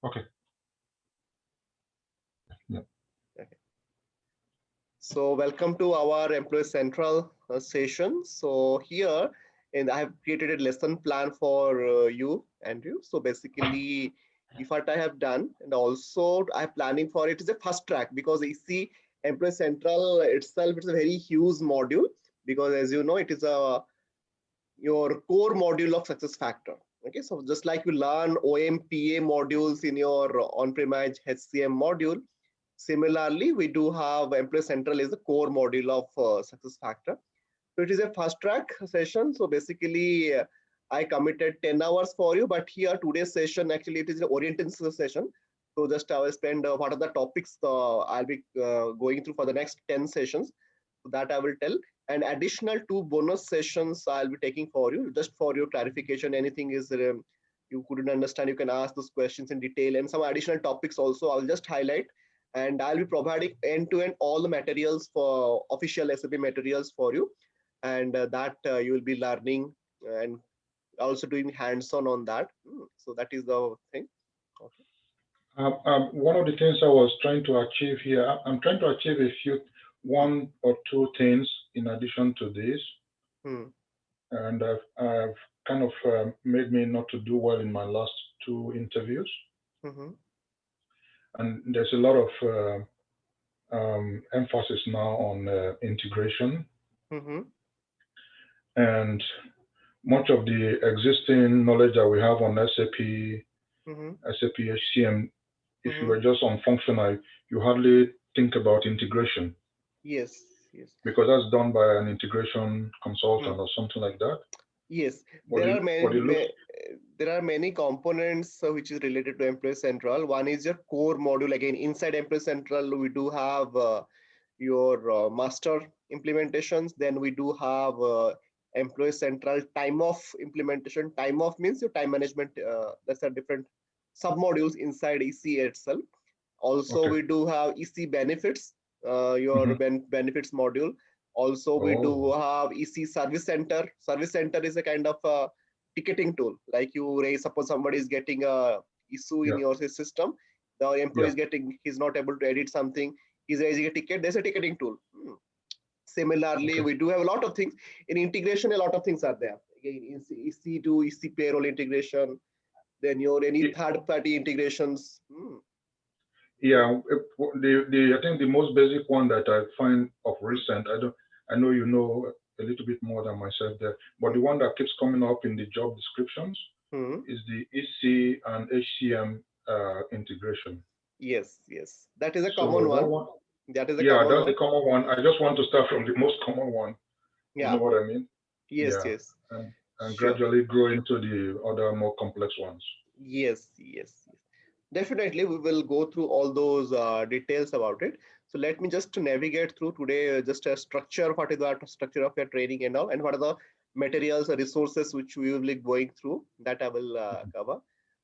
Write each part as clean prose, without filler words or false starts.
Okay. Yeah. Okay. So welcome to our Employee Central session. So here, and I have created a lesson plan for you, Andrew. So basically, if what I have done, and also I am planning for it is a fast track because you see Employee Central itself it's a very huge module because as you know it is a your core module of success factor. Okay, so just like you learn OMPA modules in your on-premise HCM module, similarly, we do have Employee Central is the core module of success factor. So it is a fast track session. So basically, I committed 10 hours for you, but here today's session actually it is an orientation session. So just I will spend what are the topics I'll be going through for the next 10 sessions. So that I will tell. And additional two bonus sessions I'll be taking for you, just for your clarification. Anything is you couldn't understand, you can ask those questions in detail. And some additional topics also I'll just highlight. And I'll be providing end-to-end all the materials for official SAP materials for you and that you will be learning and also doing hands-on on that. So that is the thing. Okay. One of the things I was trying to achieve here, I'm trying to achieve one or two things in addition to this, Hmm. and I've kind of made me not to do well in my last two interviews. Mm-hmm. And there's a lot of emphasis now on integration, Mm-hmm. and much of the existing knowledge that we have on SAP, Mm-hmm. SAP HCM, if you Mm-hmm. were just on functional, you hardly think about integration Yes. Yes. because that's done by an integration Hmm. consultant or something like that. Yes. But There are but it looks, there are many components which is related to Employee Central. One is your core module. Again, inside Employee Central, we do have your master implementations. Then we do have Employee Central time off implementation. Time off means your time management. That's a different submodules inside EC itself. Also, okay. we do have EC benefits, your Hmm. benefits module. Also, we do Oh, have EC service center. Service center is a kind of a ticketing tool. Like you raise, suppose somebody is getting a issue in yeah, your system, the employee yeah. is getting, he's not able to edit something, he's raising a ticket, there's a ticketing tool. Similarly, Okay. we do have a lot of things. In integration, a lot of things are there. Again, EC to EC payroll integration, then your any Y- third party integrations. Yeah, the I think the most basic one that I find of recent, I know you know a little bit more than myself there, but the one that keeps coming up in the job descriptions Hmm. is the EC and HCM integration. Yes, yes. That is a common So that one. one, That is a yeah, common that's the one. common one. I just want to start from the most common one. You know Yeah. what I mean? Yes, Yeah, yes. and Sure. gradually grow into the other more complex ones. Yes, yes, yes. Definitely, we will go through all those details about it. So let me just to navigate through today, just a structure, what is the structure of your training and all, and what are the materials or resources which we will be going through that I will cover.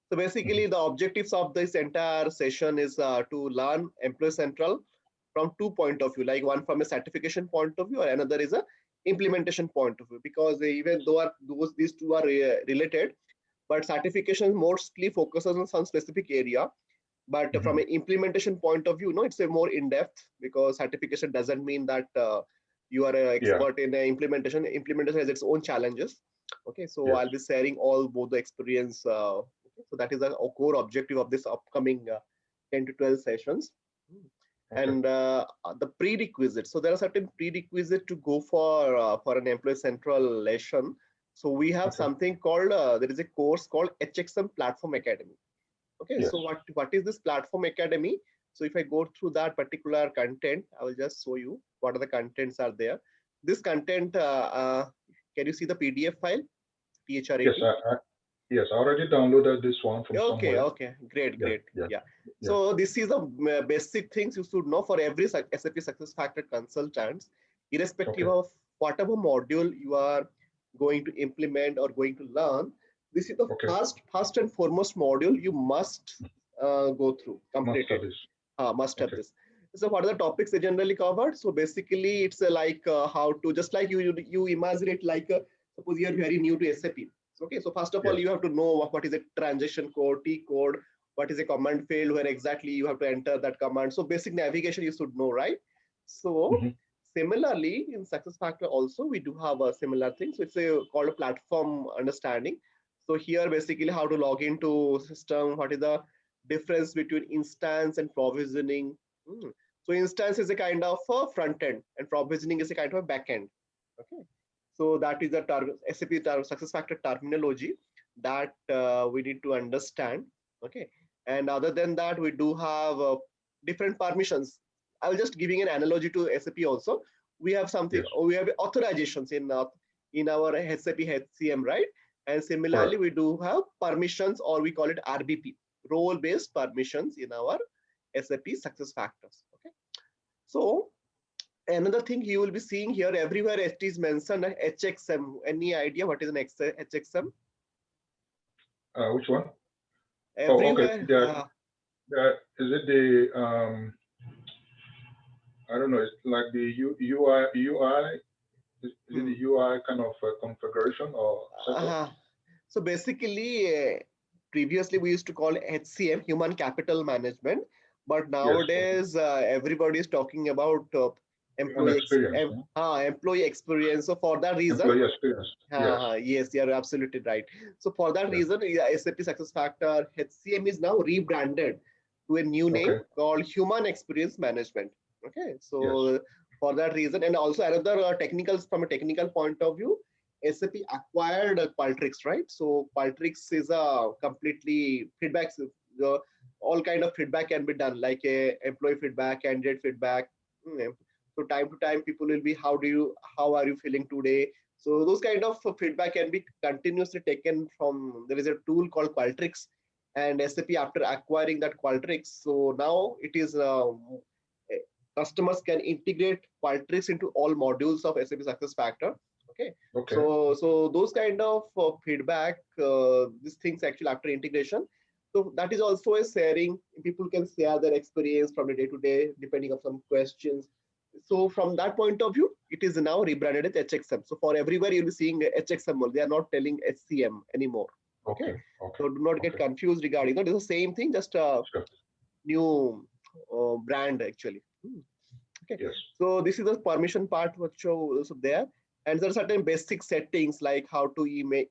So Hmm. basically, the objectives of this entire session is to learn Employee Central from two point of view, like one from a certification point of view, and another is a implementation point of view. Because even though those these two are related, but certification mostly focuses on some specific area. But from Hmm. an implementation point of view, no, it's a more in depth because certification doesn't mean that you are an Yeah, expert in implementation. Implementation has its own challenges. Okay, so yes. I'll be sharing all both the experience. Okay, so that is the core objective of this upcoming 10 to 12 sessions. Okay. And the prerequisites. So there are certain prerequisites to go for an employee central lesson. So we have Okay. something called there is a course called HXM Platform Academy. Okay, Yes. so what is this Platform Academy? So if I go through that particular content, I will just show you what are the contents are there. This content, can you see the PDF file? Yes. THRAP. Yes. I already downloaded this one from Okay, somewhere. okay, great, Yeah. great. Yeah. Yeah. Yeah. So this is the basic things you should know for every SAP Success Factor consultants, irrespective Okay. of whatever module you are going to implement or going to learn. This is the Okay. first and foremost module you must go through, complete Master it. this. Must have Okay. this. So what are the topics they generally covered? So basically, it's like how to just like you imagine it like suppose you are very new to SAP. Okay, so first of all, Yes. you have to know what is a transaction code, T code, what is a command field, where exactly you have to enter that command. So basic navigation you should know, right? So Mhm. similarly, in SuccessFactors also, we do have a similar thing. So it's called a platform understanding. So here, basically, how to log into system, what is the difference between instance and provisioning. Hmm. So instance is a kind of a front end, and provisioning is a kind of a back end. Okay. So that is the SAP SuccessFactors terminology that we need to understand. Okay. And other than that, we do have different permissions. I will just giving an analogy to SAP also. We have something, Yes, we have authorizations in our SAP HCM, right? And similarly, correct. we do have permissions, or we call it RBP, role-based permissions in our SAP SuccessFactors. Okay. So another thing you will be seeing here everywhere, it is mentioned HXM. Any idea what is an HXM? Which one? Oh, okay. Everywhere. Is it the I don't know. It's like the UI. Is it the Hmm. UI kind of configuration or setup? uh, so basically, previously we used to call HCM, human capital management, but Yes. Okay. nowadays everybody is talking about Human experience. Huh? employee experience. So for that reason, Employee experience. Yes. yes, you are absolutely right. So for that Yeah. reason, yeah, SAP SuccessFactors HCM is now rebranded to a new name Okay. called Human Experience Management. Okay, Yes. so for that reason, and also another technical, from a technical point of view, SAP acquired Qualtrics, right? So Qualtrics is a completely feedback. All kind of feedback can be done, like employee feedback, candidate feedback. So time to time, people will be, how are you feeling today? So those kind of feedback can be continuously taken from. There is a tool called Qualtrics, and SAP after acquiring that Qualtrics, so now it is customers can integrate Qualtrics into all modules of SAP SuccessFactors. Okay, Okay. so those kind of feedback, these things actually after integration. So that is also a sharing. People can share their experience from the day to day, depending on some questions. So from that point of view, it is now rebranded as HXM. So for everywhere you'll be seeing HXM. They are not telling HCM anymore. Okay, Okay. Okay. so do not get Okay. confused regarding that. It's the same thing, just a Sure. new brand actually. Okay, Yes. so this is the permission part what shows there, and there are certain basic settings like how to email,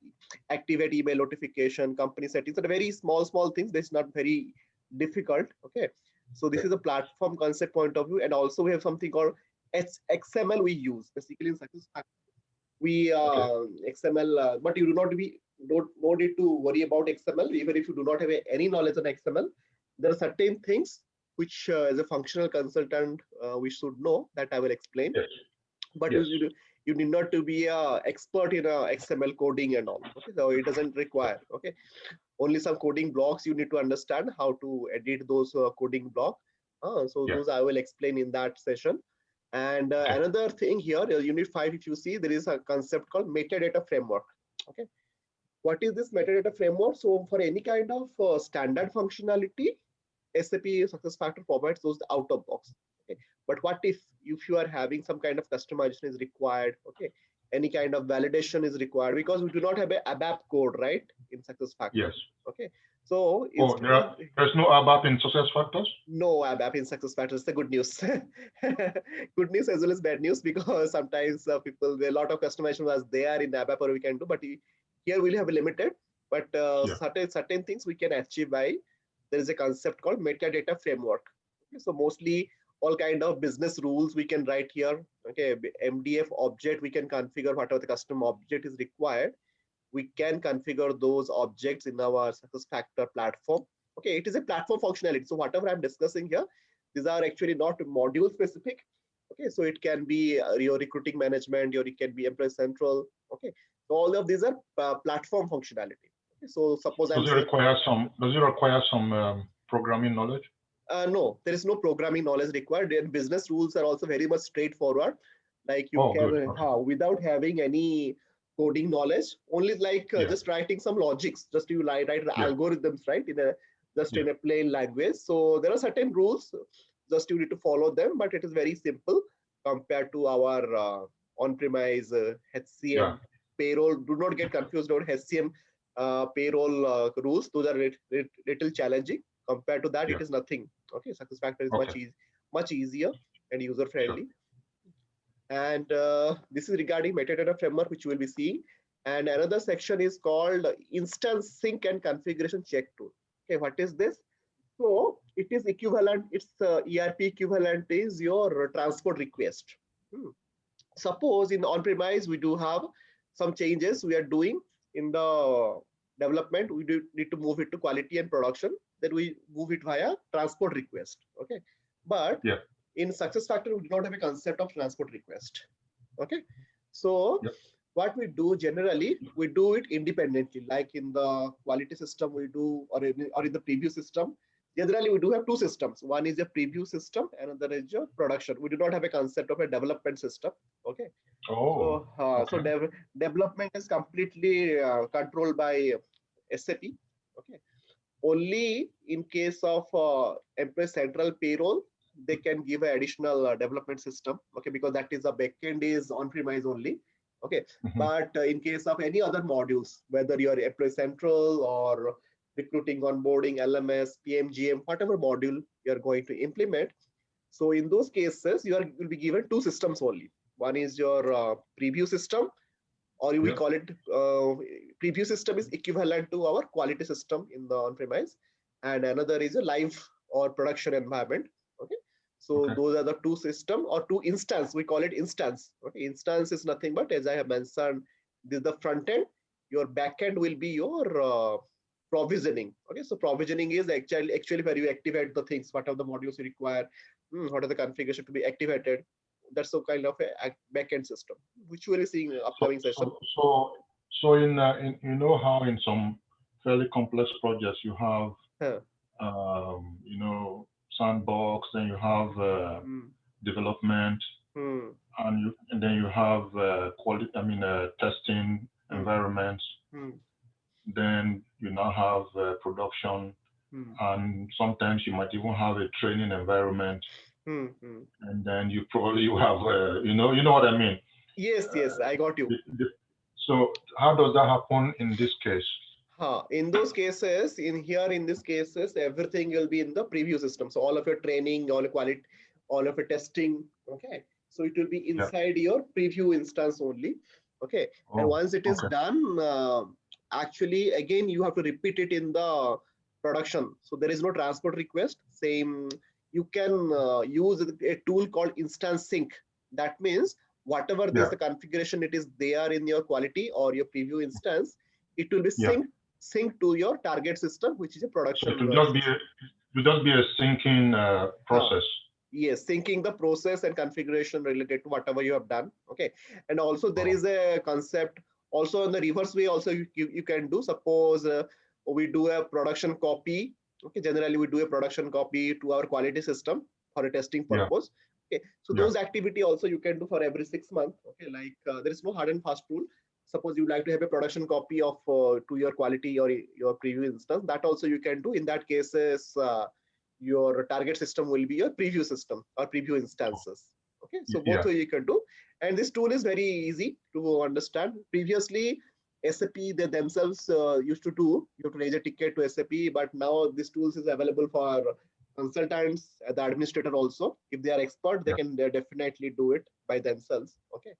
activate email notification, company settings. Are very small things. That's not very difficult. Okay, so this Okay. is a platform concept point of view, and also we have something called XML we use basically in SuccessFactors. We Okay. XML, but you do not be don't no need to worry about XML. Even if you do not have any knowledge on XML, there are certain things which, as a functional consultant, we should know, that I will explain. Yes. But Yes. you need not to be a expert in XML coding and all. Okay, so it doesn't require. Okay, only some coding blocks you need to understand how to edit those coding block. So Yeah. those I will explain in that session. And Okay. another thing here, unit 5, if you see, there is a concept called metadata framework. Okay, what is this metadata framework? So for any kind of standard functionality, SAP SuccessFactors provides those out of box. Okay, but what if you are having some kind of customization is required? Okay, any kind of validation is required, because we do not have a ABAP code, right, in Yes. SuccessFactors. Okay, so Oh, instead of there's no ABAP in success factors? no ABAP in SuccessFactors, the good news. Good news as well as bad news, because sometimes people, a lot of customization was there in ABAP or we can do, but here we'll have a limited. But Yeah. certain things we can achieve by, there is a concept called metadata framework. Okay, so mostly all kind of business rules we can write here. Okay, MDF object we can configure whatever the custom object is required. We can configure those objects in our SuccessFactors platform. Okay, it is a platform functionality. So whatever I'm discussing here, these are actually not module specific. Okay, so it can be your recruiting management, or it can be Employee Central. Okay, so all of these are platform functionality. Okay, so suppose I'm saying, Does it require some programming knowledge? no, there is no programming knowledge required. And business rules are also very much straightforward. Like you Oh, good. can, Okay. without having any coding knowledge, only like Yeah. just writing some logics, just you write Yeah. algorithms, right, in a just Yeah. in a plain language. So there are certain rules, just you need to follow them, but it is very simple compared to our on-premise Yeah. HCM payroll. Do not get confused about HCM payroll rules. Those are little challenging. Compared to that, Yeah. it is nothing. Okay, SuccessFactors is Okay. much easier and user Sure. friendly. And this is regarding metadata framework, which you will be seeing. And another section is called instance sync and configuration check tool. Okay, what is this? So it is equivalent, it's ERP equivalent is your transport request. Suppose in on-premise, we do have some changes we are doing in the development. We do need to move it to quality and production. Then we move it via transport request. Okay. But Yeah. in SuccessFactors, we do not have a concept of transport request. Okay. So Yep. what we do generally, we do it independently, like in the quality system we do, or in the preview system. Generally, we do have two systems. One is a preview system, another is a production. We do not have a concept of a development system. Okay. Oh, So, okay. development is completely controlled by SAP. Okay. Only in case of Employee Central Payroll, they can give an additional development system. Okay, because that is a backend is on-premise only. Okay, Mhm. but in case of any other modules, whether you're Employee Central or recruiting, onboarding, LMS, PMGM, whatever module you're going to implement, so in those cases, will be given two systems only. One is your preview system, or we Yeah. call it preview system is equivalent to our quality system in the on-premise, and another is a live or production environment. Okay, so Okay. those are the two system or two instance. We call it instance. Okay, instance is nothing but, as I have mentioned, this is the front end. Your back end will be your provisioning. Okay, so provisioning is actually where you activate the things, what are the modules you require, what are the configuration to be activated. That's a kind of a backend system, which we will see in So, upcoming session. in you know how in some fairly complex projects you have Huh. you know, sandbox, then you have Hmm. development, Hmm. and then you have quality. I mean, testing Hmm. environments. Hmm. Then you now have production, Hmm. and sometimes you might even have a training environment, Hmm. Hmm. and then you probably have you know what I mean. Yes, yes, I got you. The, the, so how does that happen in this case? In those cases, in these cases, everything will be in the preview system. So all of your training, all your quality, all of your testing. Okay. So it will be Yeah. inside your preview instance only. Okay. And Oh, once it is okay. done, actually, again, you have to repeat it in the production. So there is no transport request. Same, you can use a tool called instance sync. That means whatever Yeah. this the configuration it is there in your quality or your preview instance, it will be Yeah. synced to your target system, which is a So it production will just be system. a syncing Huh. process. Yes, syncing the process and configuration related to whatever you have done. Okay, and also there Oh, is a concept also in the reverse way. Also, you can do. Suppose we do a production copy. Okay, generally we do a production copy to our quality system for a testing yeah. purpose. Okay, so Yeah. those activity also you can do for every 6 months. Okay, like there is no hard and fast rule. Suppose you like to have a production copy of to your quality or your preview instance, that also you can do. In that cases, your target system will be your preview system or preview instances. Okay, so both Yeah. way you can do. And this tool is very easy to understand. Previously, SAP they themselves used to do, you have to raise a ticket to SAP, but now this tools is available for consultants, the administrator also. If they are expert, they Yeah. can definitely do it by themselves. Okay.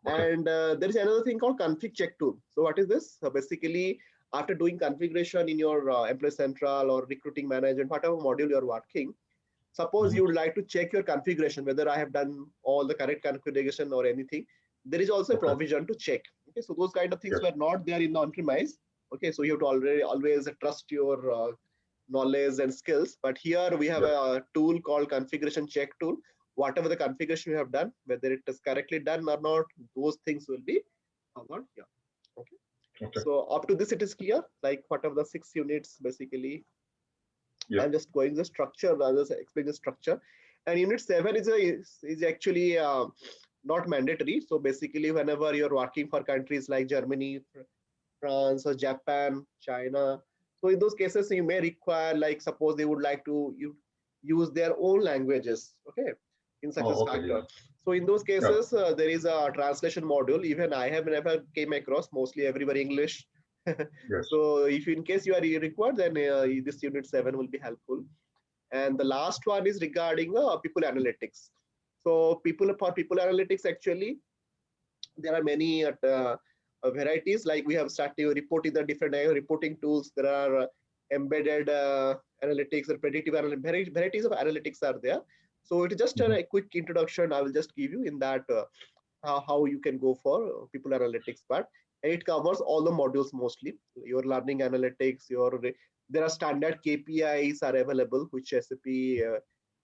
Okay. And there is another thing called config check tool. So what is this? So basically, after doing configuration in your Employee Central or recruiting management, whatever module you're working, suppose Mhm. you would like to check your configuration, whether I have done all the correct configuration or anything, there is also a Okay. provision to check. Okay, so those kind of things Yes. were not there in the on-premise. Okay, so you have to always trust your knowledge and skills. But here we have Yes. a tool called configuration check tool. Whatever the configuration you have done, whether it is correctly done or not, those things will be covered. Yeah. Okay. Okay. So up to this, it is clear. Like what are the 6 units basically? Yeah. I'm just going the structure rather than explain the structure. And unit 7 is actually not mandatory. So basically, whenever you're working for countries like Germany, France, or Japan, China, so in those cases, you may require, like, suppose they would like to use their own languages, okay, in Oh, okay. SuccessFactor. Yeah. So in those Yeah. cases, there is a translation module. Even I have never came across. Mostly everywhere English. Yes. So if in case you are required, then this unit 7 will be helpful. And the last one is regarding people analytics. So people analytics, actually, there are many varieties. Like we have started reporting the different reporting tools. There are embedded analytics and predictive analytics. Varieties of analytics are there. So it is just Mhm. a quick introduction I will just give you in that how you can go for people analytics part. And it covers all the modules mostly. Your learning analytics, there are standard KPIs are available, which SAP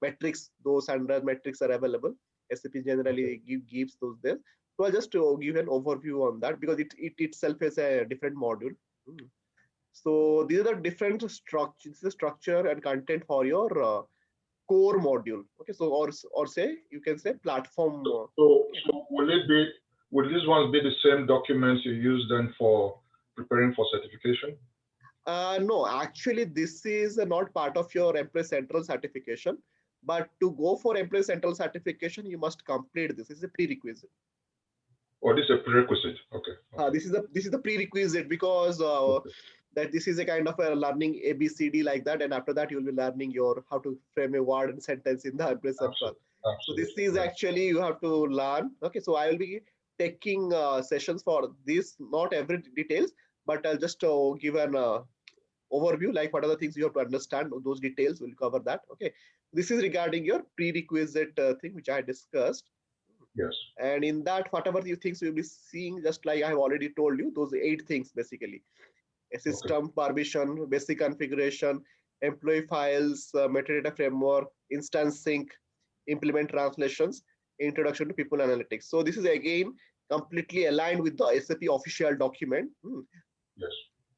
metrics, those standard metrics are available. SAP Okay. generally gives those there. So I'll just give an overview on that because it itself is a different module. Hmm. So these are the different structure, structure and content for your core module. Okay, so or say you can say platform. Okay. So will these ones be the same documents you use then for preparing for certification? No, actually, this is not part of your Employee Central certification. But to go for Employee Central certification, you must complete this. This is a prerequisite. Or this is a prerequisite? Okay. Okay. This is the prerequisite because Okay. that this is a kind of a learning ABCD like that, and after that you'll be learning your how to frame a word and sentence in the Employee Central. Absolutely. So this Absolutely. is Yeah. actually you have to learn. Okay, so I will be taking sessions for this, not every details, but I'll just give an overview, like what are the things you have to understand. Those details will cover that. Okay, this is regarding your prerequisite thing which I discussed. Yes. And in that, whatever you things you'll be seeing, just like I have already told you, those 8 things basically: a Okay. system, permission, basic configuration, employee files, metadata framework, instance sync, implement translations, introduction to people analytics. So this is again completely aligned with the SAP official document. Yes.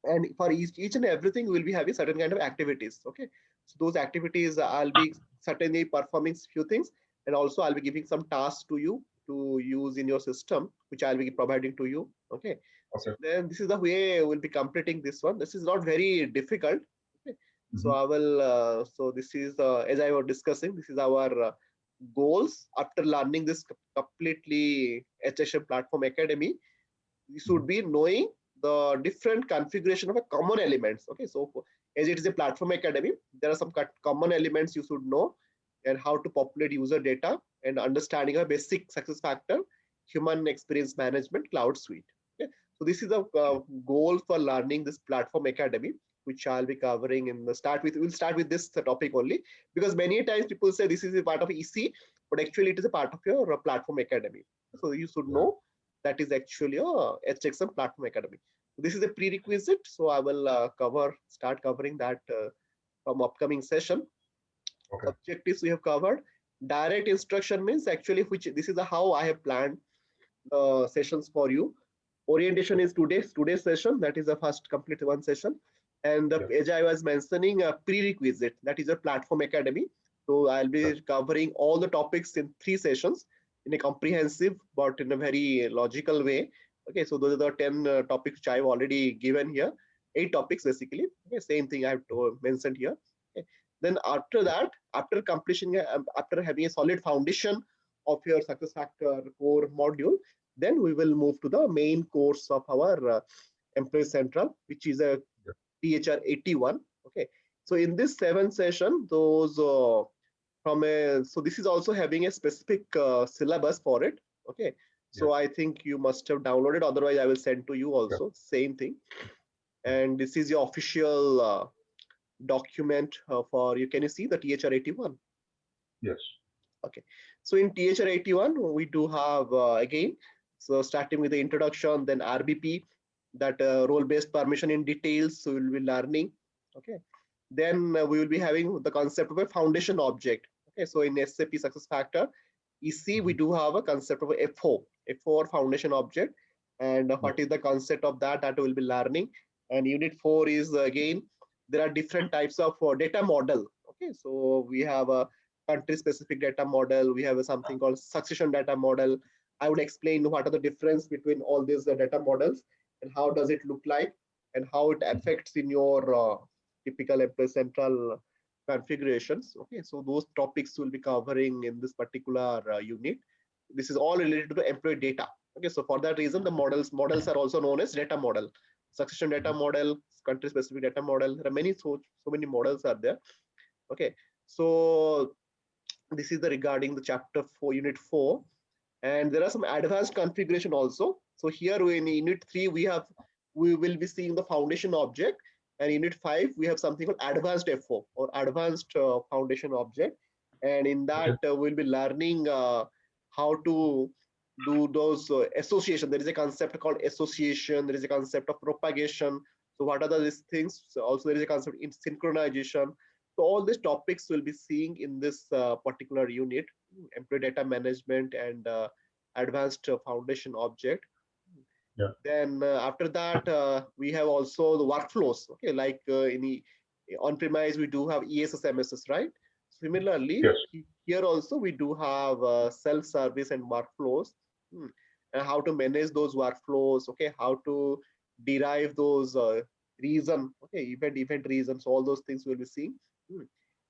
And for each and everything, we'll be having certain kind of activities. Okay, so those activities, I'll be certainly performing few things, and also I'll be giving some tasks to you to use in your system, which I'll be providing to you. Okay, so Okay. then this is the way we'll be completing this one. This is not very difficult. Okay, so Hmm. I will so this is as I was discussing, this is our goals after learning this completely HSM platform academy. You should Hmm. be knowing the different configuration of a common elements. Okay, so as it is a platform academy, there are some common elements you should know, and how to populate user data, and understanding a basic success factor, human experience management, cloud suite. Okay, so this is the goal for learning this platform academy, which I'll be covering in the start with. We'll start with this topic only, because many times people say this is a part of EC, but actually it is a part of your platform academy. So you should Yeah. know that is actually a HXM platform academy. This is a prerequisite, so I will start covering that from upcoming session. Okay. Objectives we have covered. Direct instruction means actually which this is how I have planned the sessions for you. Orientation is today's session. That is the first complete one session. And Yeah. as I was mentioning, a prerequisite, that is a platform academy. So I'll Yeah. be covering all the topics in 3 sessions in a comprehensive but in a very logical way. Okay, so those are the 10 topics which I've already given here. 8 topics basically. Okay, same thing I've mentioned here. Okay. Then after that, after completion, after having a solid foundation of your success factor core module, then we will move to the main course of our Employee Central, which is a Yeah. THR 81. Okay, so in this 7th session, those so this is also having a specific syllabus for it. Okay, so Yes. I think you must have downloaded. Otherwise, I will send to you Yeah. also. Same thing. Mhm. And this is your official document for you. Can you see the THR 81? Yes. Okay, so in THR 81, we do have again, so starting with the introduction, then RBP, that role-based permission in details, so we'll be learning. Okay, then we will be having the concept of a foundation object. Okay, so in SAP SuccessFactor EC, we Mhm. do have a concept of a F4 foundation object, and Yes. what is the concept of that, that we'll be learning. And unit 4 is again, there are different types of data model. Okay, so we have a country specific data model, we have something called succession data model. I would explain what are the difference between all these data models, and how does it look like, and how it Mhm. affects in your typical Employee Central configurations. Okay, so those topics will be covering in this particular unit. This is all related to the employee data. Okay, so for that reason, the models are also known as data model. succession data model, country specific data model. There are many, so many models are there. Okay, so this is the regarding the chapter 4, unit 4, and there are some advanced configuration also. So here in unit 3 we will be seeing the foundation object, and unit 5 we have something called advanced FO or advanced foundation object, and in that Okay. we'll be learning how to do those association. There is a concept called association, there is a concept of propagation. So what are these things? So also there is a concept in synchronization. So all these topics we'll be seeing in this particular unit, employee data management and advanced foundation object. Yeah. Then after that, we have also the workflows. Okay, like on-premise, we do have ESS, MSS, right? Similarly, Yes. here also we do have self-service and workflows, and how to manage those workflows. Okay, how to derive those reason. Okay, event reasons. All those things we'll be seeing.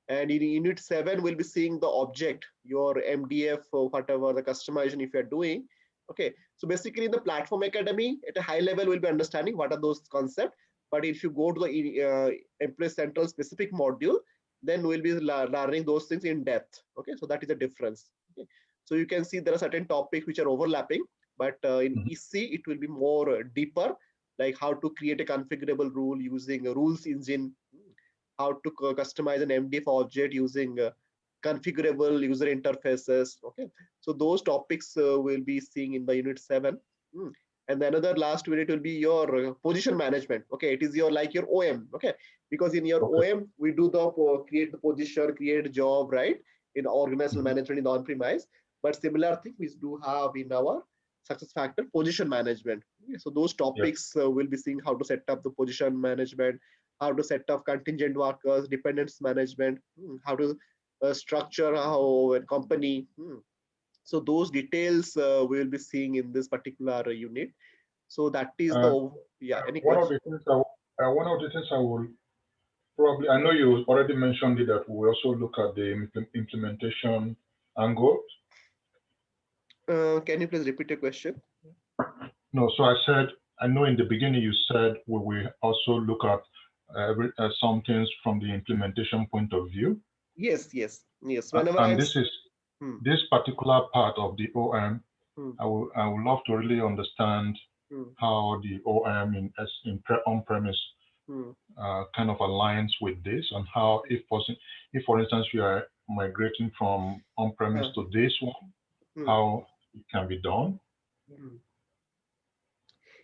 And in unit 7, we'll be seeing the object, your MDF or whatever the customization if you're doing. Okay, so basically in the platform academy, at a high level, we'll be understanding what are those concepts. But if you go to the employee central specific module, then we'll be learning those things in depth. Okay, so that is the difference. Okay, so you can see there are certain topics which are overlapping, but in EC, it will be more deeper, like how to create a configurable rule using a rules engine, how to customize an MDF object using configurable user interfaces. Okay, so those topics we'll be seeing in the unit 7. And another last unit will be your position management. Okay, it is your like your OM. Okay, because in your OM we do the create the position, create job, right? In organizational management in the on-premise, but similar thing we do have in our success factor position management. Okay, so those topics we'll be seeing how to set up the position management, how to set up contingent workers, dependence management, how to structure how a company. So those details we will be seeing in this particular unit. So that is the, yeah, any One of question? the things I will probably, I know you already mentioned it, that we also look at the implementation angle. Can you please repeat your question? No, so I said, I know in the beginning you said we will also look at some things from the implementation point of view. Yes. Whenever and this is this particular part of the OM. I would love to really understand how the OM in on-premise kind of aligns with this, and how, if for instance you are migrating from on-premise to this one, how it can be done.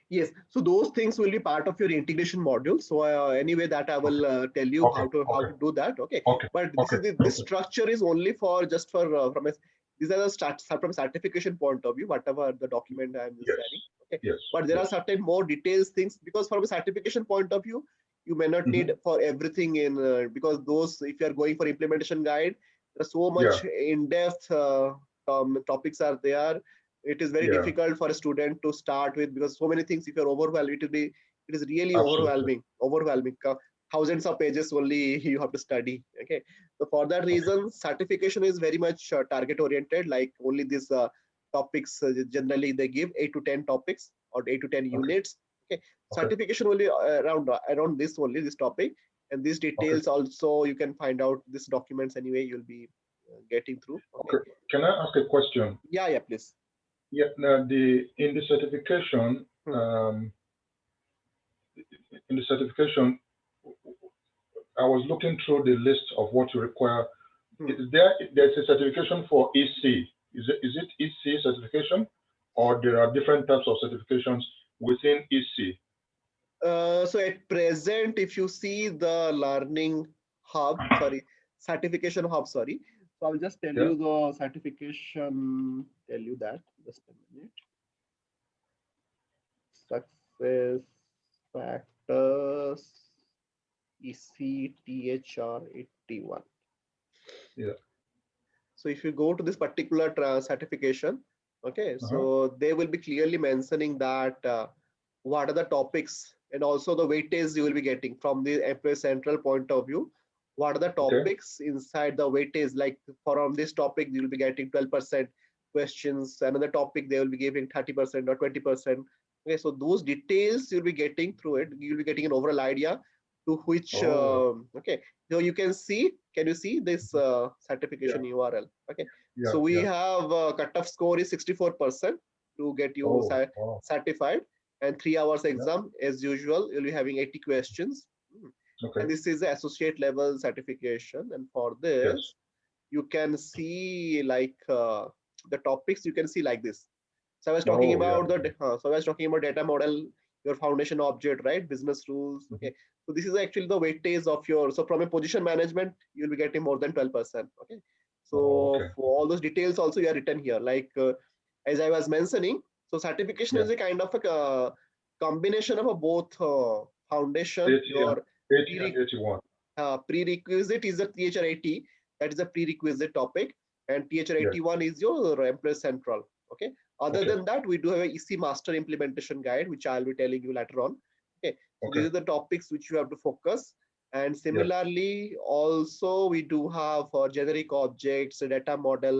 Yes, so those things will be part of your integration module. So anyway, that I will tell you how to do that. Okay, but this structure is only for just for from a, these are the from certification point of view, whatever the document I am just sharing. Okay, but there are certain more details things, because from a certification point of view, you may not need for everything in because those, if you are going for implementation guide, there are so much in-depth topics are there. It is very difficult for a student to start with, because so many things, if you're overwhelmed, it is really overwhelming. Thousands of pages only you have to study. Okay, so for that reason, certification is very much target oriented, like only these topics generally they give 8 to 10 topics or 8 to 10 units. Okay, certification will be around this only, this topic, and these details also you can find out these documents anyway you'll be getting through. Okay, can I ask a question? Yeah, please. Yeah, now in the certification, I was looking through the list of what you require. There's a certification for EC. Is it EC certification, or there are different types of certifications within EC? So at present, if you see the learning hub, certification hub, so I'll just tell you the certification, tell you that, just a minute. Success factors ECTHR 81. Yeah. So if you go to this particular certification, okay, so they will be clearly mentioning that what are the topics, and also the weightage you will be getting from the employee central point of view. What are the topics inside the weightage? Like from this topic, you will be getting 12% questions. Another topic they will be giving 30% or 20%. Okay, so those details you'll be getting through it. You'll be getting an overall idea to which, Oh, okay. So you can see, can you see this yeah, certification URL? Okay, yeah, so we yeah. have cutoff score is 64% to get you Oh, wow. certified, and 3 hours Yeah. exam as usual. You'll be having 80 questions. Okay. And this is the associate level certification. And for this, Yes. you can see like the topics you can see like this. So I was talking Oh, yeah. about so I was talking about data model, your foundation object, right? Business rules. Mhm. Okay. So this is actually the weightage of your, so from a position management, you'll be getting more than 12%. Okay. Oh, So okay. for all those details also you are written here. Like as I was mentioning, so certification Yeah. is a kind of a combination of a both foundation, 80 and your 80 and 81. prerequisite is the THR80, that is a prerequisite topic, and Yes. THR81 is your employee central. Okay. Other Okay. than that, we do have a EC master implementation guide, which I'll be telling you later on. Okay. So these Okay. are the topics which you have to focus. And Yes. similarly, also we do have generic objects, a data model.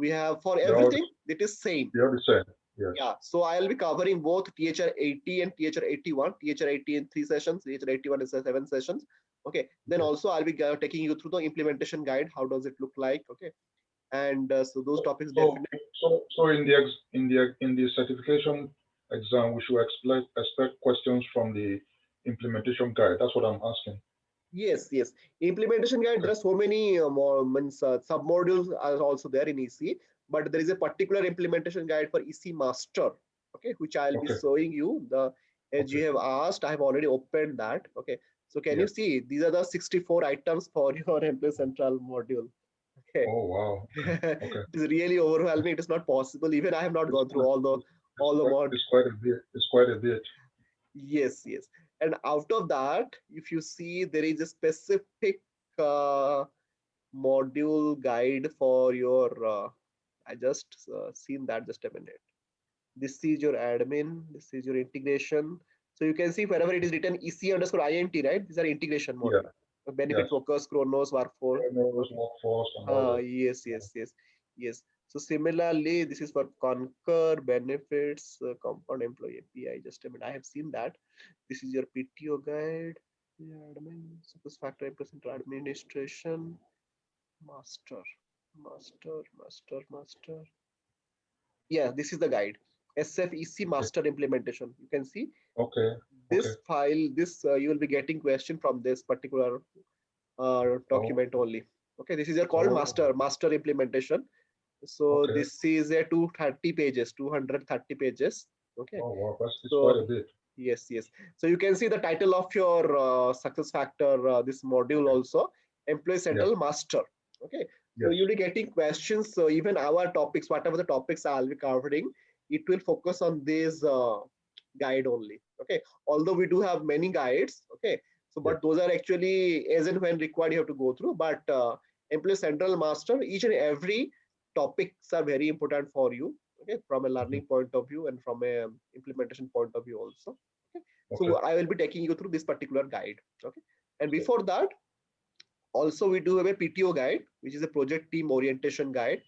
We have for They're all, everything, it is same. they're the same. Yes. Yeah, so I'll be covering both THR80 and THR81. THR80 in 3 sessions, THR81 is 7 sessions. Okay, then Okay. also I'll be taking you through the implementation guide. How does it look like? Okay, and so those So, topics so, definitely. so in the certification exam, we should expect questions from the implementation guide. That's what I'm asking. Yes, yes. Implementation guide, Okay. there are so many more means, sub-modules are also there in EC, but there is a particular implementation guide for EC Master, okay, which I'll be Okay. showing you. The As Okay. you have asked, I have already opened that. Okay, so can you Yes. see these are the 64 items for your Employee Central module? Okay, Oh, wow. Okay. Okay. it is really overwhelming. It is not possible. Even I have not It's gone through quite, all the mod. it's quite a bit. It's quite a bit. Yes, yes. And out of that, if you see, there is a specific uh, module guide for your, I just seen that just a minute. This is your admin, this is your integration. So you can see wherever it is written EC underscore INT, right? These are integration Yeah. module. Benefit Yes. focus, Chronos, workforce. Knows Okay. workforce and all that. Yes, yes, yes, yes. So similarly, this is for Concur, benefits, compound employee API. Just a minute, I have seen that. This is your PTO guide. Yeah, admin, success factor, % administration, master, master. Yeah, this is the guide. SFEC Okay. master implementation. You can see Okay. Okay. this file, this you will be getting question from this particular Oh. document only. Okay, this is your called Oh. master implementation. So Okay. this is a 230 pages, 230 pages. Okay, Oh, wow. It's quite so a bit. yes, yes. So you can see the title of your success factor, this module Okay. also, Employee Yes. Central Master. Okay, so Yes. you'll be getting questions. So even our topics, whatever the topics I'll be covering, it will focus on this guide only. Okay, although we do have many guides. Okay, so Yes. but those are actually as and when required you have to go through. But Employee Central Master, each and every topics are very important for you. Okay, from a Mhm. learning point of view and from a implementation point of view also. Okay, Okay. so I will be taking you through this particular guide. Okay, and Okay. before that, also we do have a PTO guide, which is a project team orientation guide.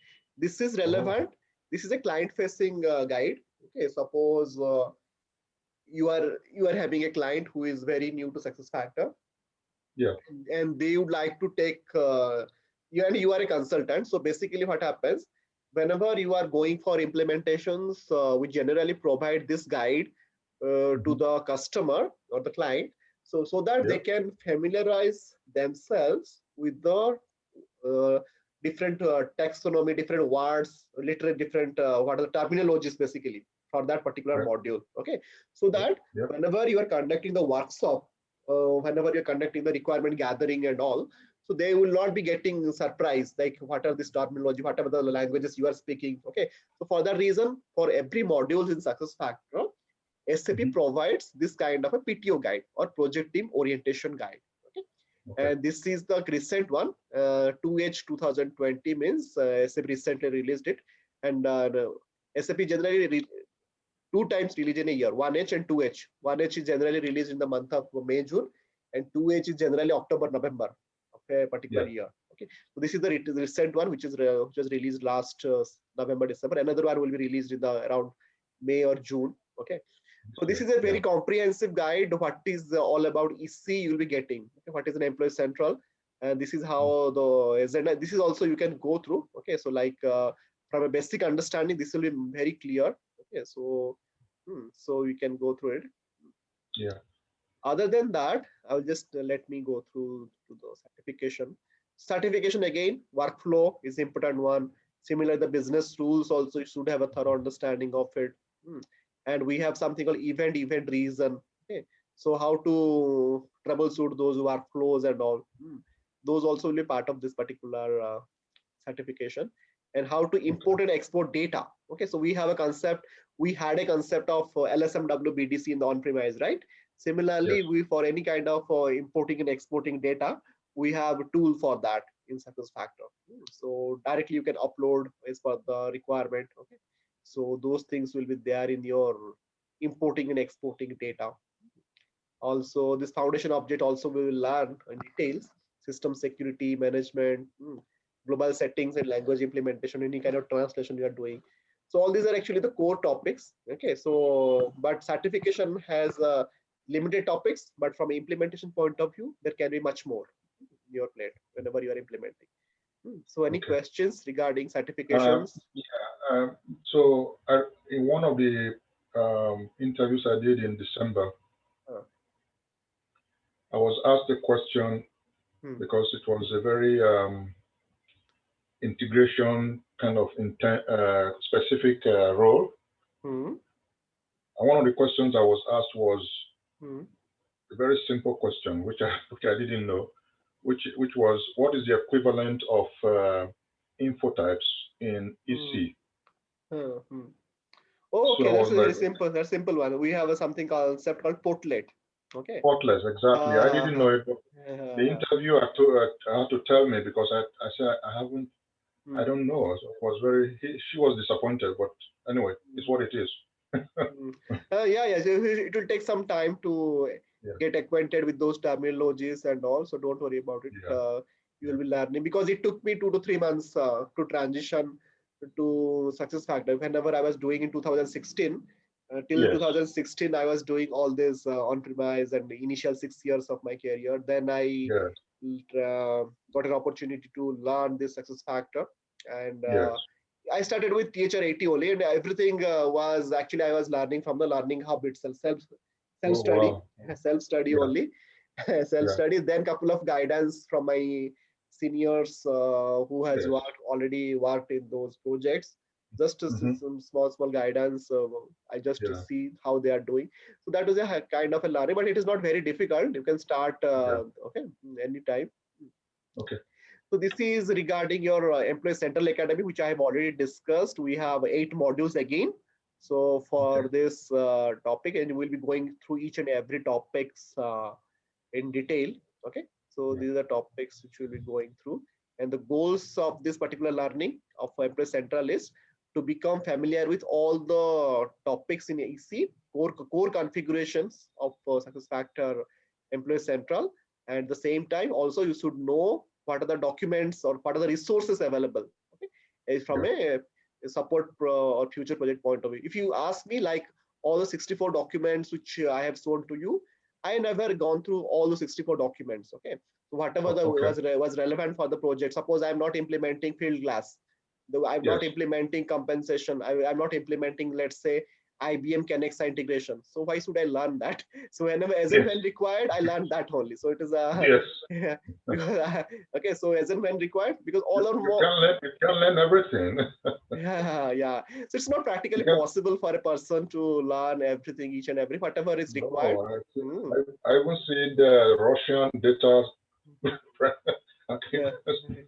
This is Oh. relevant. This is a client facing guide. Okay, suppose you are having a client who is very new to success factor, Yeah. and they would like to take you, and you are a consultant. So basically what happens, whenever you are going for implementations, we generally provide this guide to Mhm. the customer or the client, so that they Yeah. can familiarize themselves with the uh, different taxonomy, different words, literally different what are the terminologies basically for that particular Okay. module. Okay, so Yep. that Yep. whenever you are conducting the workshop, whenever you're conducting the requirement gathering and all, so they will not be getting surprised like what are this terminology, whatever the languages you are speaking. Okay, so for that reason, for every module in success factor, SAP Mhm. provides this kind of a PTO guide or project team orientation guide. Okay, Okay. and this is the recent one, 2H 2020 means SAP recently released it, and SAP generally 2 times released in a year, 1H and 2H. 1H is generally released in the month of May, June, and 2H is generally October, November of a particular Yeah. year. Okay, so this is the recent one, which was released last November, December. Another one will be released in the around May or June. Okay, So this is a very comprehensive guide. What is all about EC you will be getting. Okay, what is an Employee Central? And this is how the agenda. This is also you can go through. Okay, so like from a basic understanding, this will be very clear. Okay, so so you can go through it. Yeah. Other than that, I'll just let me go through to the certification. Certification again, workflow is important one. Similar, the business rules also you should have a thorough understanding of it. Hmm. And we have something called event reason. Okay, so how to troubleshoot those workflows and all. Those also will be part of this particular certification. And how to import and export data. Okay, so we have a concept. We had a concept of LSMW BDC in the on-premise, right? Similarly, Yes. we for any kind of importing and exporting data, we have a tool for that in SuccessFactors. So directly you can upload as per the requirement. Okay, so those things will be there in your importing and exporting data. Also, this foundation object also we will learn in details, system security management, global settings and language implementation, any kind of translation you are doing. So all these are actually the core topics. Okay, so but certification has limited topics, but from implementation point of view, there can be much more in your plate whenever you are implementing. So any Okay. questions regarding certifications? So in one of the interviews I did in December, Uh, I was asked a question hmm, because it was a very integration kind of specific role. hmm, And one of the questions I was asked was hmm, a very simple question, which I didn't know, which was what is the equivalent of info types in hmm, EC? hmm. Oh, So okay, I that's was a very like, simple. That's simple one. We have a something concept called portlet. Okay. Portless, exactly. I didn't know Uh, it, but the interviewer had to tell me because I said I hmm, don't know. So it was she was disappointed, but anyway, it's what it is. hmm. Yeah. So it will take some time to Yeah, get acquainted with those terminologies and all. So don't worry about it. yeah, You yeah, will be learning because it took me 2 to 3 months to transition to SuccessFactors. Whenever I was doing in 2016, till yes, 2016, I was doing all this on-premise and the initial 6 years of my career. Then I yes, got an opportunity to learn this SuccessFactors, and yes. I started with THR80 only, and everything was actually I was learning from the Learning Hub itself, self Oh study, wow. self study Yeah, only, self yeah, study. Then couple of guidance from my seniors who has yes. already worked in those projects. Just to see Hmm. some small guidance. I just to Yeah, see how they are doing. So that was a kind of a learning, but it is not very difficult. You can start yeah. okay anytime. Okay. So this is regarding your Employee Central Academy, which I have already discussed. We have 8 modules again. So Okay. for this topic, and we'll be going through each and every topics in detail. Okay. So Yeah. these are the topics which we'll be going through. And the goals of this particular learning of Employee Central is to become familiar with all the topics in EC, core configurations of SuccessFactors Employee Central. And at the same time, also you should know what are the documents or what are the resources available. Okay, from Yeah. a support or future project point of view. If you ask me, like all the 64 documents which I have shown to you, I never gone through all the 64 documents. Okay, so whatever Oh, okay. was relevant for the project. Suppose I'm not implementing field glass, I'm Yes. not implementing compensation. I'm not implementing, let's say, IBM Connexa integration. So why should I learn that? So whenever, as and Yes. when required, I learn that only. So it is a Yes. because okay. So as and when required, because all or You more. can learn. You can learn everything. Yeah. So it's not You practically can. possible for a person to learn everything, each and every whatever is required. No, Hmm. I even see the Russian data. I can Yeah.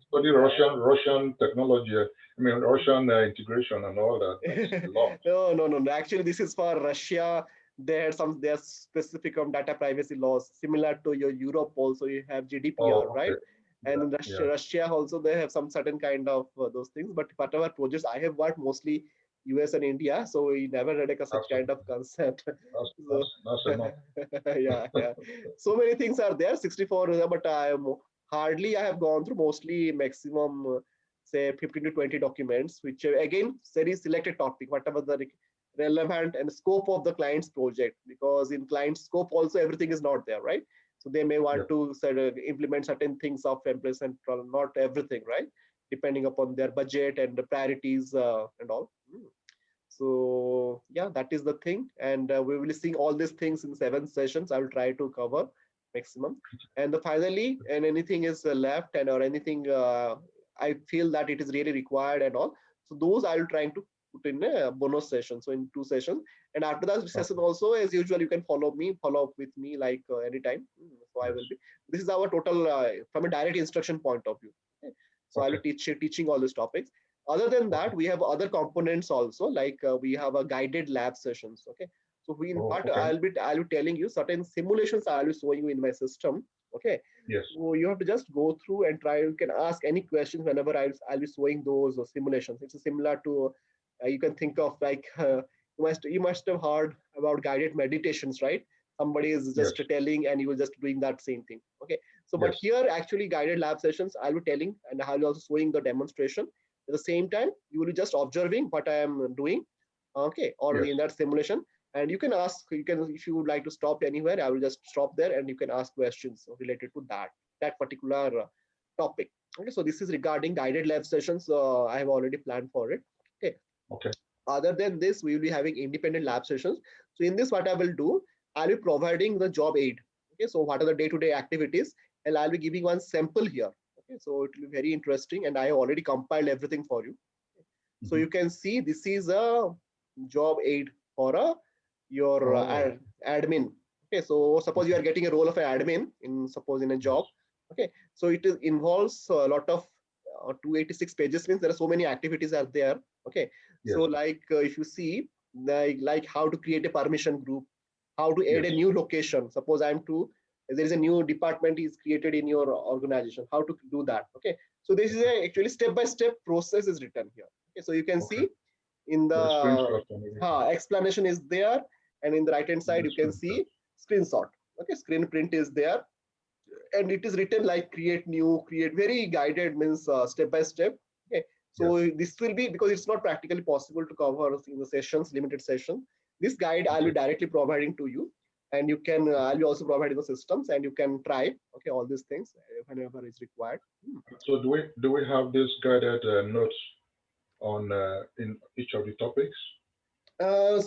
study Yeah. Russian technology. I mean Russian integration and all that. That's a lot. No. Actually, this is for Russia. They are specific on data privacy laws, similar to your Europe. Also, you have GDPR, Oh, right? okay. And Yeah, in yeah. Russia also they have some certain kind of those things. But whatever projects I have worked mostly US and India, so we never had a such kind of Absolutely. concept. So That's enough. yeah. So many things are there. 64, but I am hardly I have gone through mostly maximum say 15 to 20 documents, which again very selected topic, whatever the relevant and scope of the client's project, because in client scope also everything is not there, right? So they may Yeah. want to implement certain things of Employee Central, not everything, right? Depending upon their budget and the priorities and all. So yeah, that is the thing, and we will be seeing all these things in 7 sessions. I will try to cover maximum, and finally, and anything is left and or anything I feel that it is really required and all. So those I will trying to put in a bonus session. So in 2 sessions, and after that session Okay. also, as usual, you can follow up with me like anytime. So I Yes. will be. This is our total from a direct instruction point of view. Okay? So I will Okay. teaching all these topics. Other than Okay. that, we have other components also, like we have a guided lab sessions. Okay, so we in Oh, part okay. I'll be telling you certain simulations I'll be showing you in my system. Okay, Yes. so you have to just go through and try. You can ask any questions whenever I'll be showing those simulations. It's similar to you can think of like you must have heard about guided meditations, right? Somebody is Yes. just telling and you are just doing that same thing. Okay, so but Yes. here actually guided lab sessions I'll be telling, and I'll be also showing the demonstration. At the same time, you will be just observing what I am doing, okay, or Yes. in that simulation. And you can ask, you can, if you would like to stop anywhere, I will just stop there and you can ask questions related to that particular topic. Okay, so this is regarding guided lab sessions. I have already planned for it. Okay. Okay. Other than this, we will be having independent lab sessions. So in this, what I will do, I'll be providing the job aid. Okay, so what are the day-to-day activities? And I'll be giving one sample here. Okay, so it will be very interesting, and I have already compiled everything for you. So Hmm. you can see this is a job aid for your Oh, admin. Okay, so suppose you are getting a role of an admin in suppose in a yes. job. Okay, so it involves a lot of 286 pages, means there are so many activities are there. Okay, Yes. so like if you see like how to create a permission group, how to add Yes. a new location. Suppose I'm to there is a new department is created in your organization. How to do that? Okay, so this is Okay. a actually step-by-step process is written here. Okay, so you can Okay. see in With the the screenshot and everything. explanation is there, and in the right hand side The you can screenshot. see screenshot. Okay, screen print is there, and it is written like create new, create very guided, means step by step. Okay, Yes. so this will be, because it's not practically possible to cover in the sessions, limited session. This guide I'll be Okay. directly providing to you, and you can I'll be also providing the systems, and you can try, okay, all these things whenever is required. So do we have this guided notes on in each of the topics?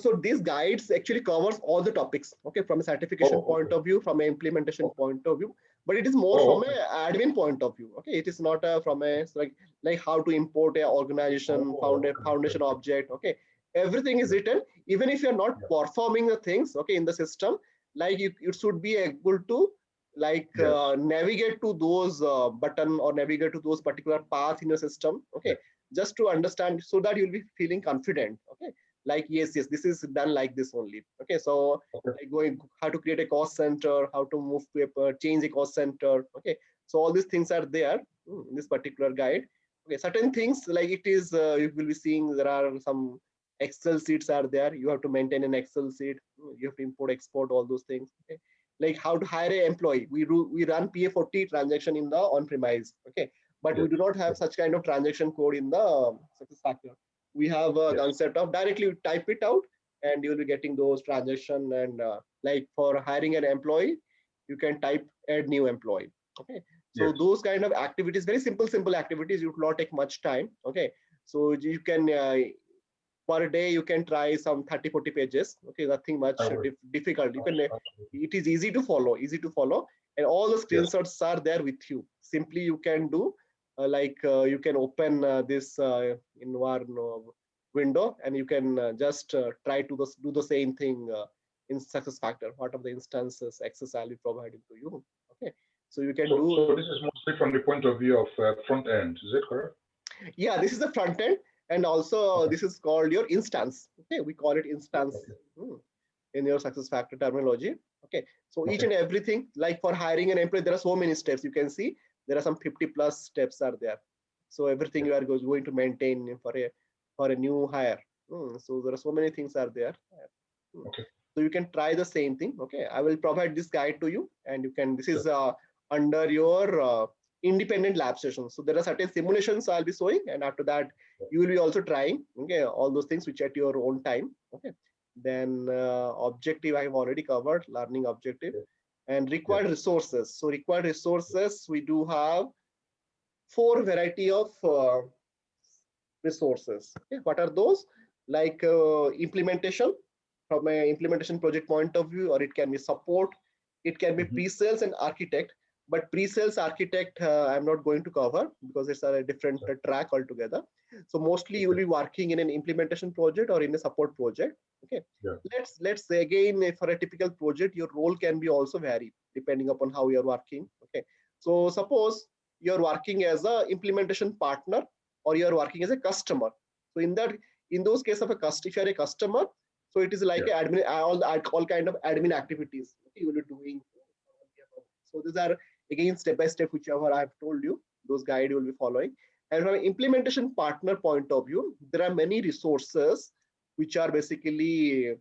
So these guides actually covers all the topics, okay, from a certification Oh, point okay. of view, from an implementation Okay. point of view, but it is more Oh, from okay. a admin point of view. Okay, it is not from a like how to import a organization Oh, okay. Okay. foundation Okay. object. Okay, everything is Yes. written. Even if you're not Yes. performing the things, okay, in the system, like you should be able to like Yes. navigate to those button or navigate to those particular path in your system. Okay, Yes. just to understand, so that you'll be feeling confident. Okay, like yes, this is done like this only. Okay, so Okay. like going how to create a cost center, how to move to a change a cost center. Okay, so all these things are there in this particular guide. Okay, certain things like it is you will be seeing there are some Excel sheets are there. You have to maintain an Excel sheet. You have to import, export all those things. Okay, like how to hire an employee. We run PA40 transaction in the on-premise. Okay, but we Yes. do not have Yes. such kind of transaction code in the success factor. We have a Yes. concept of directly you type it out and you'll be getting those transaction, and like for hiring an employee you can type add new employee. Okay, so Yes. those kind of activities, very simple activities, it will not take much time. Okay, so you can per day you can try some 30-40 pages. Okay, nothing I much will. difficult. You can Absolutely. it is easy to follow, and all the Yes. screenshots are there with you. Simply you can do you can open this in one window, and you can just try to do the same thing in success factor, what are the instances access I'll be providing to you. Okay, so you can So do. this is mostly from the point of view of front end. Is it correct? Yeah, this is the front end, and also Okay. this is called your instance. Okay, we call it instance Okay. in your success factor terminology. Okay, so each Okay. and everything, like for hiring an employee, there are so many steps. You can see there are some 50 plus steps are there. So everything Yes. you are going to maintain for a new hire. So there are so many things are there. Hmm. Okay. So you can try the same thing. Okay, I will provide this guide to you, and you can. This Sure. is under your independent lab sessions. So there are certain simulations I'll be showing, and after that you will be also trying, okay, all those things which at your own time, okay. Then objective I have already covered, learning objective, and required resources. So required resources, we do have 4 variety of resources. Okay, what are those? Like implementation, from an implementation project point of view, or it can be support, it can be pre-sales and architect. But pre-sales architect I'm not going to cover because it's a different track altogether. So mostly you will be working in an implementation project or in a support project. Okay. Yeah. Let's say again, for a typical project, your role can be also vary depending upon how you're working. Okay. So suppose you're working as a implementation partner or you're working as a customer. So in those case of a customer, if you're a customer, so it is like a admin, all kind of admin activities you will be doing. So these are again step by step, whichever I have told you, those guide you will be following. And from an implementation partner point of view, there are many resources which are basically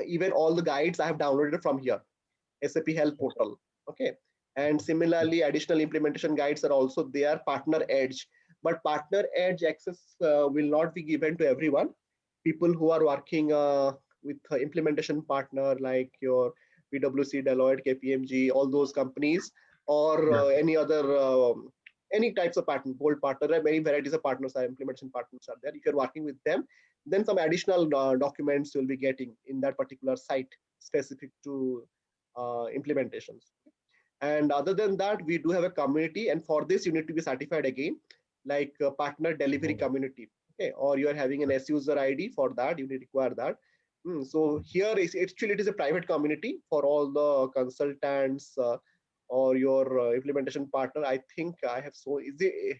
even all the guides I have downloaded from here, SAP Help Portal. Okay. And similarly, additional implementation guides are also there, Partner Edge. But Partner Edge access will not be given to everyone. People who are working with implementation partner like your PwC, Deloitte, KPMG, all those companies, or any other any types of partner, bold partner, there are many varieties of partners, are implementation partners are there. If you're working with them, then some additional documents you'll be getting in that particular site specific to implementations. And other than that, we do have a community, and for this you need to be certified again, like partner delivery community. Okay, or you are having an S-user ID. For that you need require that. So here is actually it is a private community for all the consultants or your implementation partner. I think I have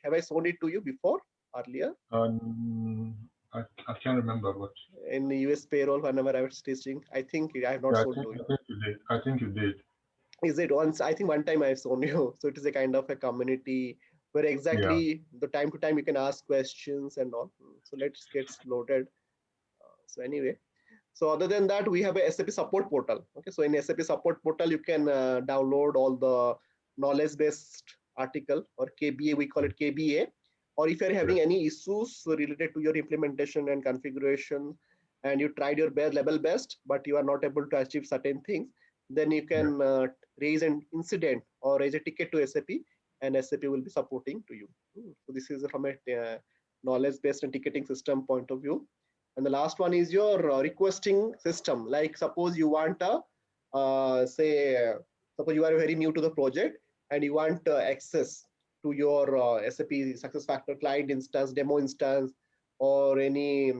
have I shown it to you before earlier? I can't remember, but in the US payroll whenever I was teaching, I think I have not shown to you. I think you did. I think you did. Is it once? I think one time I've shown you. So it is a kind of a community where exactly the time to time you can ask questions and all. So let's get loaded. So anyway, so other than that, we have a SAP support portal. Okay, so in SAP support portal, you can download all the knowledge-based article, or KBA, we call it KBA. Or if you're having any issues related to your implementation and configuration, and you tried your best level best, but you are not able to achieve certain things, then you can raise an incident or raise a ticket to SAP, and SAP will be supporting to you. So this is from a knowledge-based and ticketing system point of view. And the last one is your requesting system. Like suppose you want a, suppose you are very new to the project and you want access to your SAP SuccessFactors client instance, demo instance, or any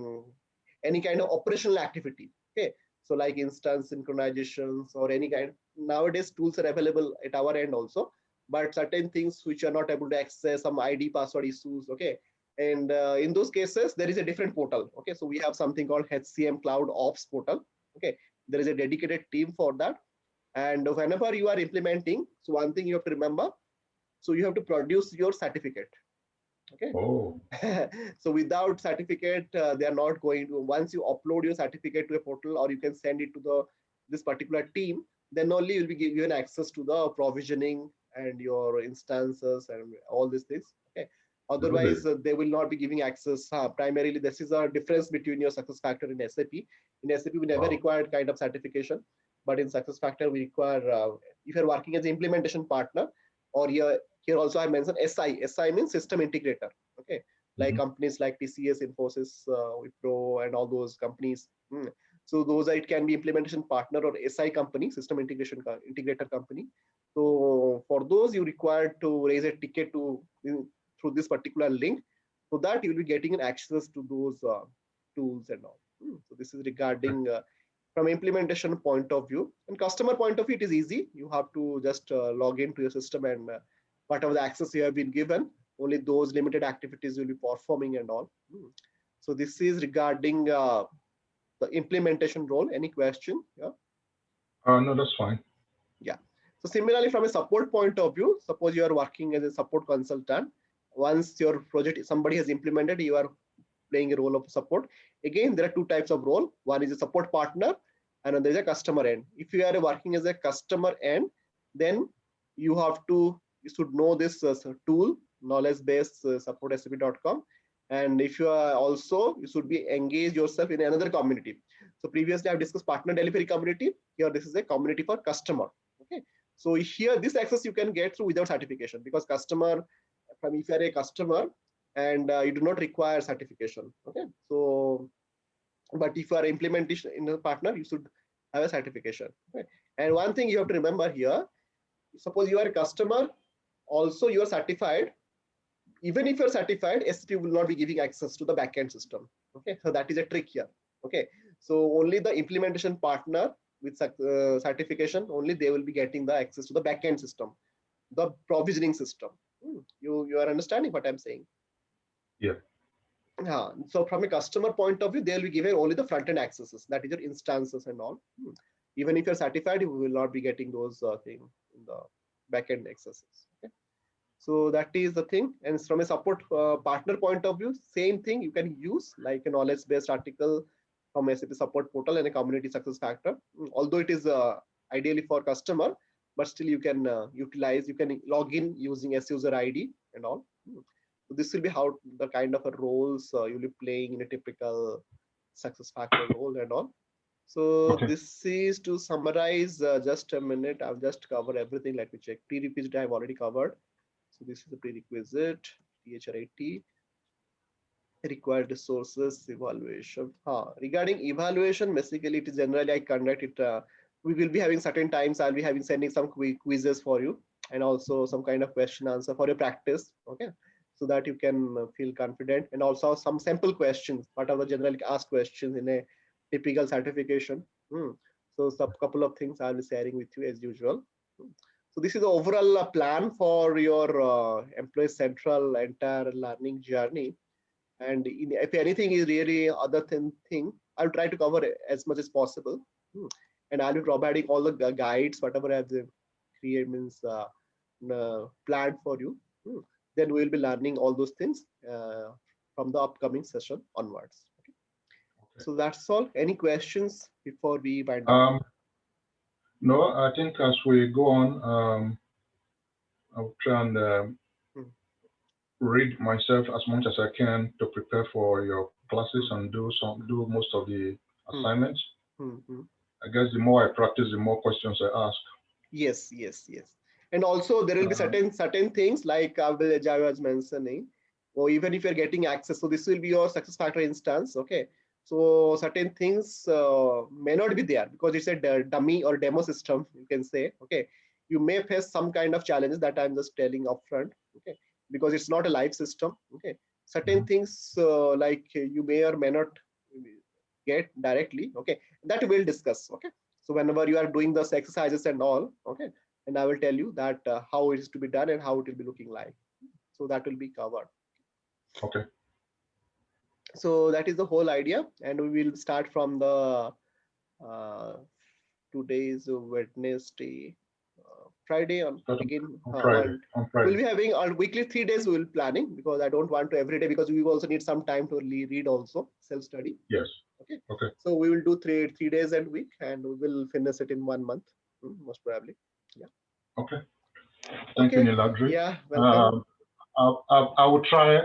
kind of operational activity. Okay, so like instance synchronizations or any kind. Nowadays tools are available at our end also, but certain things which are not able to access, some ID password issues. Okay, and in those cases there is a different portal. Okay, so we have something called HCM Cloud Ops portal. Okay, there is a dedicated team for that. And whenever you are implementing, so one thing you have to remember, so you have to produce your certificate. Okay. Oh. So without certificate, they are not going to. Once you upload your certificate to a portal, or you can send it to this particular team, then only you'll be given access to the provisioning and your instances and all these things. Okay. Otherwise, they will not be giving access. Primarily, this is a difference between your SuccessFactors and SAP. In SAP, we never required kind of certification, but in SuccessFactors, we require. If you're working as an implementation partner, or here also I mentioned SI. SI means system integrator. Okay, like companies like TCS, Infosys, Wipro, and all those companies. So those it can be implementation partner or SI company, system integrator company. So for those, you require to raise a ticket to through this particular link, so that you'll be getting an access to those tools and all. So this is regarding from implementation point of view. And customer point of view, it is easy. You have to just log into your system, and whatever the access you have been given, only those limited activities will be performing and all. So this is regarding the implementation role. Any question? Yeah. No, that's fine. Yeah. So similarly, from a support point of view, suppose you are working as a support consultant. Once your project somebody has implemented, you are playing a role of support. Again, there are two types of role. One is a support partner, and another is a customer end. If you are working as a customer end, then you have to you should know this tool, knowledge base support sap.com. And if you are also, you should be engaged yourself in another community. So previously I've discussed partner delivery community. Here this is a community for customer. Okay. So here this access you can get through without certification, because customer, if you are a customer and you do not require certification. Okay. So, but if you are implementation in a partner, you should have a certification. Okay. And one thing you have to remember here, suppose you are a customer, also you are certified. Even if you're certified, SAP will not be giving access to the backend system. Okay, so that is a trick here. Okay, so only the implementation partner with certification, only they will be getting the access to the backend system, the provisioning system. You are understanding what I'm saying? Yeah. Yeah. So from a customer point of view, they'll be given only the front end accesses, that is your instances and all. Even if you're certified, you will not be getting those things in the backend accesses. Okay. So that is the thing. And from a support partner point of view, same thing you can use like a knowledge based article from SAP support portal and a community success factor. Although it is ideally for customer, but still you can utilize, you can log in using SUser ID and all. So this will be how the kind of a roles you'll be playing in a typical success factor role and all. So Okay. this is to summarize, just a minute, I've just covered everything. Let me check. Prerequisite I've already covered. So this is the prerequisite, THRIT, required resources, evaluation. Regarding evaluation, basically it is generally I conduct it. We will be having certain times, I'll be having sending some quizzes for you, and also some kind of question answer for your practice. Okay, so that you can feel confident, and also some sample questions, what are the generally asked questions in a typical certification. So some couple of things I'll be sharing with you as usual. So this is the overall plan for your Employee Central entire learning journey. And if anything is really other thing, I'll try to cover as much as possible. And I'll be providing all the guides, whatever I've created means planned for you. Then we'll be learning all those things from the upcoming session onwards. Okay. So that's all. Any questions before we wind up? No, I think as we go on, I'll try and read myself as much as I can to prepare for your classes and do most of the assignments. I guess the more I practice, the more questions I ask. Yes. And also there will be certain things like Java was mentioning, or even if you're getting access, so this will be your success factor instance. Okay, so certain things may not be there because it's a dummy or demo system, you can say. Okay, you may face some kind of challenges that I'm just telling upfront. Okay, because it's not a live system. Okay, certain things like you may or may not get directly. Okay, that we'll discuss. Okay, so whenever you are doing those exercises and all, okay, and I will tell you that how it is to be done and how it will be looking like. So that will be covered. Okay. So that is the whole idea, and we will start from the today's Wednesday, Friday on again. On Friday. We'll be having our weekly 3 days. We will planning because I don't want to every day, because we also need some time to read also self study. Yes. Okay. Okay. So we will do three days a week, and we will finish it in 1 month, most probably. Yeah. Okay. Thank you, Niladri. Yeah. Welcome. I will try.